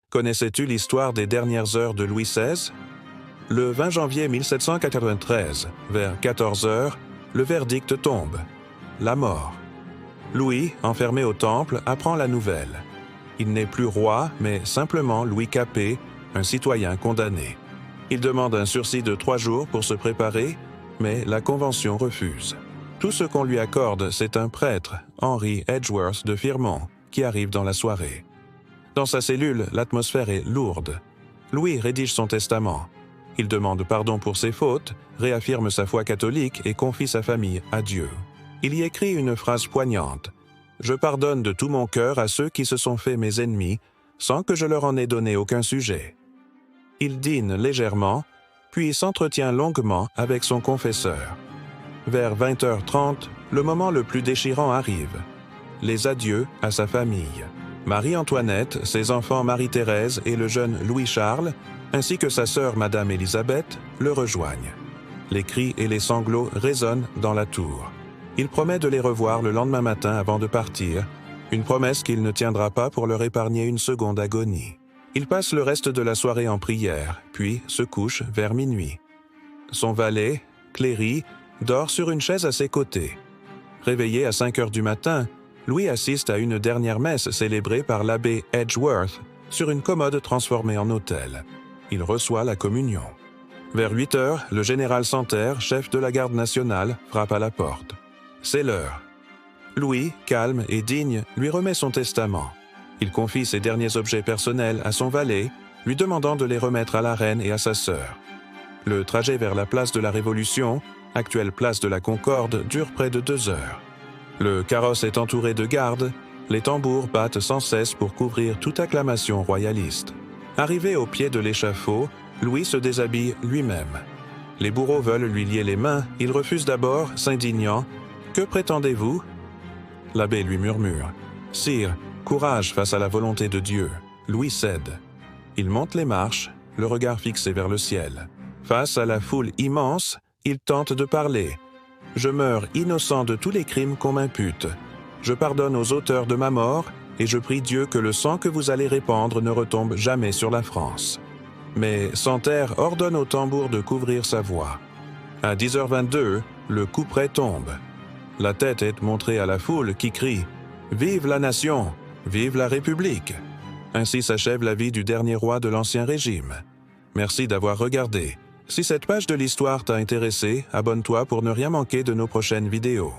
Connaissais-tu l'histoire des dernières heures de Louis XVI? Le 20 janvier 1793, vers 14 heures, le verdict tombe. La mort. Louis, enfermé au Temple, apprend la nouvelle. Il n'est plus roi, mais simplement Louis Capet, un citoyen condamné. Il demande un sursis de 3 jours pour se préparer, mais la Convention refuse. Tout ce qu'on lui accorde, c'est un prêtre, Henry Edgeworth de Firmont, qui arrive dans la soirée. Dans sa cellule, l'atmosphère est lourde. Louis rédige son testament. Il demande pardon pour ses fautes, réaffirme sa foi catholique et confie sa famille à Dieu. Il y écrit une phrase poignante. « Je pardonne de tout mon cœur à ceux qui se sont faits mes ennemis, sans que je leur en ai donné aucun sujet. » Il dîne légèrement, puis s'entretient longuement avec son confesseur. Vers 20h30, le moment le plus déchirant arrive. Les adieux à sa famille. Marie-Antoinette, ses enfants Marie-Thérèse et le jeune Louis-Charles, ainsi que sa sœur Madame Élisabeth, le rejoignent. Les cris et les sanglots résonnent dans la tour. Il promet de les revoir le lendemain matin avant de partir, une promesse qu'il ne tiendra pas pour leur épargner une seconde agonie. Il passe le reste de la soirée en prière, puis se couche vers minuit. Son valet, Cléry, dort sur une chaise à ses côtés. Réveillé à 5 heures du matin, Louis assiste à une dernière messe célébrée par l'abbé Edgeworth sur une commode transformée en autel. Il reçoit la communion. Vers 8 heures, le général Santerre, chef de la garde nationale, frappe à la porte. C'est l'heure. Louis, calme et digne, lui remet son testament. Il confie ses derniers objets personnels à son valet, lui demandant de les remettre à la reine et à sa sœur. Le trajet vers la place de la Révolution, actuelle place de la Concorde, dure près de 2 heures. Le carrosse est entouré de gardes, les tambours battent sans cesse pour couvrir toute acclamation royaliste. Arrivé au pied de l'échafaud, Louis se déshabille lui-même. Les bourreaux veulent lui lier les mains, il refuse d'abord, s'indignant. « Que prétendez-vous » L'abbé lui murmure. « Sire, courage face à la volonté de Dieu. » Louis cède. Il monte les marches, le regard fixé vers le ciel. Face à la foule immense, il tente de parler. « Je meurs innocent de tous les crimes qu'on m'impute. Je pardonne aux auteurs de ma mort et je prie Dieu que le sang que vous allez répandre ne retombe jamais sur la France. » Mais Santerre ordonne au tambour de couvrir sa voix. À 10h22, le couperet tombe. La tête est montrée à la foule qui crie « Vive la nation! Vive la République !» Ainsi s'achève la vie du dernier roi de l'Ancien Régime. Merci d'avoir regardé. Si cette page de l'histoire t'a intéressé, abonne-toi pour ne rien manquer de nos prochaines vidéos.